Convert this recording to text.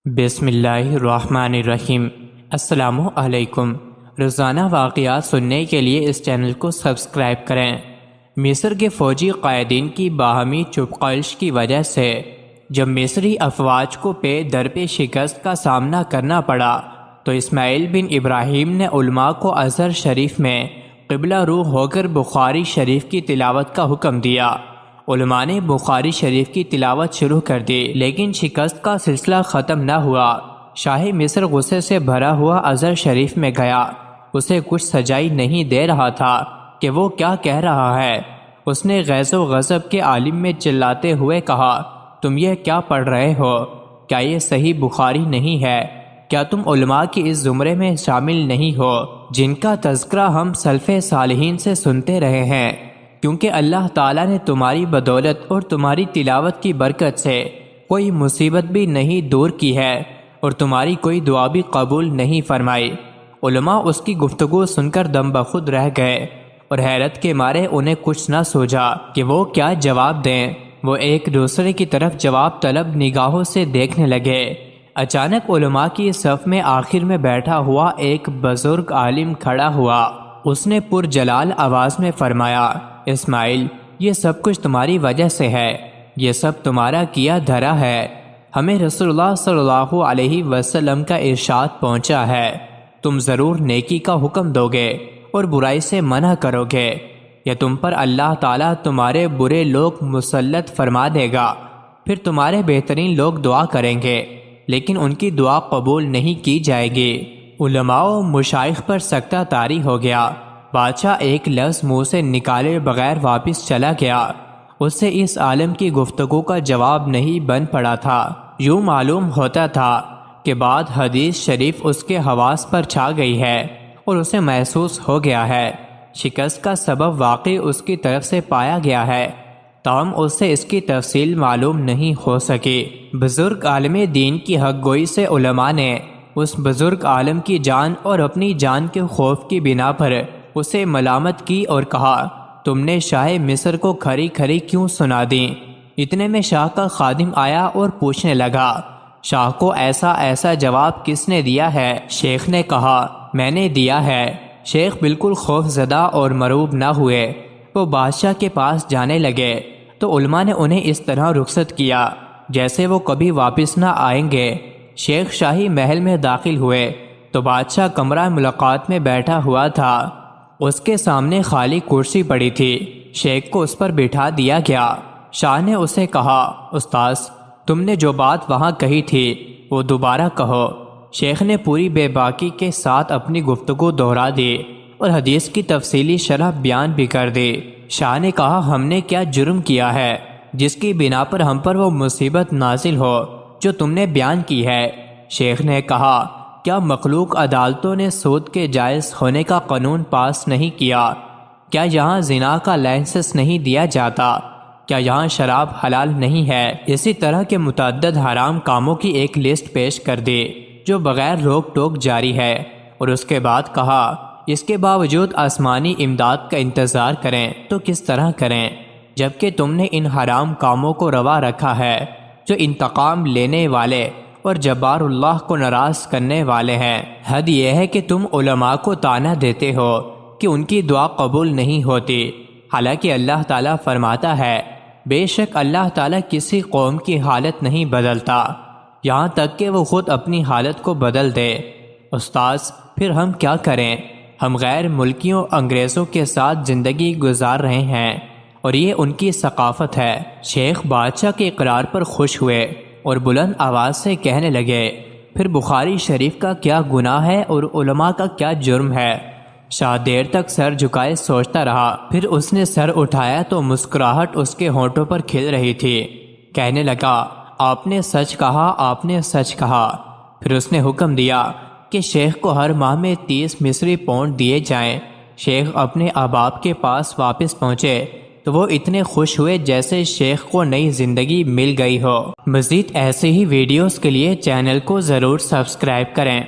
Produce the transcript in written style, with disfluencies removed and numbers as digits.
بسم اللہ الرحمن الرحیم۔ السلام علیکم۔ روزانہ واقعات سننے کے لیے اس چینل کو سبسکرائب کریں۔ مصر کے فوجی قائدین کی باہمی چپ قلش کی وجہ سے جب مصری افواج کو پے در پہ شکست کا سامنا کرنا پڑا تو اسماعیل بن ابراہیم نے علماء کو ازہر شریف میں قبلہ رو ہو کر بخاری شریف کی تلاوت کا حکم دیا۔ علماء نے بخاری شریف کی تلاوت شروع کر دی، لیکن شکست کا سلسلہ ختم نہ ہوا۔ شاہ مصر غصے سے بھرا ہوا ازہر شریف میں گیا۔ اسے کچھ سجائی نہیں دے رہا تھا کہ وہ کیا کہہ رہا ہے۔ اس نے غیظ و غضب کے عالم میں چلاتے ہوئے کہا، تم یہ کیا پڑھ رہے ہو؟ کیا یہ صحیح بخاری نہیں ہے؟ کیا تم علماء کی اس زمرے میں شامل نہیں ہو جن کا تذکرہ ہم سلف صالحین سے سنتے رہے ہیں؟ کیونکہ اللہ تعالیٰ نے تمہاری بدولت اور تمہاری تلاوت کی برکت سے کوئی مصیبت بھی نہیں دور کی ہے اور تمہاری کوئی دعا بھی قبول نہیں فرمائی۔ علماء اس کی گفتگو سن کر دم بخود رہ گئے اور حیرت کے مارے انہیں کچھ نہ سوچا کہ وہ کیا جواب دیں۔ وہ ایک دوسرے کی طرف جواب طلب نگاہوں سے دیکھنے لگے۔ اچانک علماء کی صف میں آخر میں بیٹھا ہوا ایک بزرگ عالم کھڑا ہوا۔ اس نے پرجلال آواز میں فرمایا، اسماعیل، یہ سب کچھ تمہاری وجہ سے ہے، یہ سب تمہارا کیا دھرا ہے۔ ہمیں رسول اللہ صلی اللہ علیہ وسلم کا ارشاد پہنچا ہے، تم ضرور نیکی کا حکم دو گے اور برائی سے منع کرو گے، یا تم پر اللہ تعالیٰ تمہارے برے لوگ مسلط فرما دے گا، پھر تمہارے بہترین لوگ دعا کریں گے لیکن ان کی دعا قبول نہیں کی جائے گی۔ علماء و مشائخ پر سکتہ طاری ہو گیا۔ بادشاہ ایک لفظ منہ سے نکالے بغیر واپس چلا گیا۔ اس سے اس عالم کی گفتگو کا جواب نہیں بن پڑا تھا۔ یوں معلوم ہوتا تھا کہ بعد حدیث شریف اس کے حواس پر چھا گئی ہے اور اسے محسوس ہو گیا ہے۔ شکست کا سبب واقعی اس کی طرف سے پایا گیا ہے، تاہم اس سے اس کی تفصیل معلوم نہیں ہو سکی۔ بزرگ عالم دین کی حق گوئی سے علماء نے اس بزرگ عالم کی جان اور اپنی جان کے خوف کی بنا پر اسے ملامت کی اور کہا، تم نے شاہ مصر کو کھری کھری کیوں سنا دی؟ اتنے میں شاہ کا خادم آیا اور پوچھنے لگا، شاہ کو ایسا ایسا جواب کس نے دیا ہے؟ شیخ نے کہا، میں نے دیا ہے۔ شیخ بالکل خوف زدہ اور مرعوب نہ ہوئے۔ وہ بادشاہ کے پاس جانے لگے تو علماء نے انہیں اس طرح رخصت کیا جیسے وہ کبھی واپس نہ آئیں گے۔ شیخ شاہی محل میں داخل ہوئے تو بادشاہ کمرہ ملاقات میں بیٹھا ہوا تھا۔ اس کے سامنے خالی کرسی پڑی تھی۔ شیخ کو اس پر بٹھا دیا گیا۔ شاہ نے اسے کہا، استاذ، تم نے جو بات وہاں کہی تھی وہ دوبارہ کہو۔ شیخ نے پوری بے باکی کے ساتھ اپنی گفتگو دہرا دی اور حدیث کی تفصیلی شرح بیان بھی کر دی۔ شاہ نے کہا، ہم نے کیا جرم کیا ہے جس کی بنا پر ہم پر وہ مصیبت نازل ہو جو تم نے بیان کی ہے؟ شیخ نے کہا، کیا مخلوق عدالتوں نے سود کے جائز ہونے کا قانون پاس نہیں کیا؟ کیا یہاں زنا کا لائسنس نہیں دیا جاتا؟ کیا یہاں شراب حلال نہیں ہے؟ اسی طرح کے متعدد حرام کاموں کی ایک لسٹ پیش کر دی جو بغیر روک ٹوک جاری ہے، اور اس کے بعد کہا، اس کے باوجود آسمانی امداد کا انتظار کریں تو کس طرح کریں جبکہ تم نے ان حرام کاموں کو روا رکھا ہے جو انتقام لینے والے اور جبار اللہ کو ناراض کرنے والے ہیں۔ حد یہ ہے کہ تم علماء کو طعنہ دیتے ہو کہ ان کی دعا قبول نہیں ہوتی، حالانکہ اللہ تعالیٰ فرماتا ہے، بے شک اللہ تعالیٰ کسی قوم کی حالت نہیں بدلتا یہاں تک کہ وہ خود اپنی حالت کو بدل دے۔ استاذ، پھر ہم کیا کریں؟ ہم غیر ملکیوں انگریزوں کے ساتھ زندگی گزار رہے ہیں اور یہ ان کی ثقافت ہے۔ شیخ بادشاہ کے اقرار پر خوش ہوئے اور بلند آواز سے کہنے لگے، پھر بخاری شریف کا کیا گناہ ہے اور علماء کا کیا جرم ہے؟ شاہ دیر تک سر جھکائے سوچتا رہا، پھر اس نے سر اٹھایا تو مسکراہٹ اس کے ہونٹوں پر کھل رہی تھی۔ کہنے لگا، آپ نے سچ کہا، آپ نے سچ کہا۔ پھر اس نے حکم دیا کہ شیخ کو ہر ماہ میں 30 مصری پاؤنڈ دیے جائیں۔ شیخ اپنے احباب کے پاس واپس پہنچے تو وہ اتنے خوش ہوئے جیسے شیخ کو نئی زندگی مل گئی ہو۔ مزید ایسے ہی ویڈیوز کے لیے چینل کو ضرور سبسکرائب کریں۔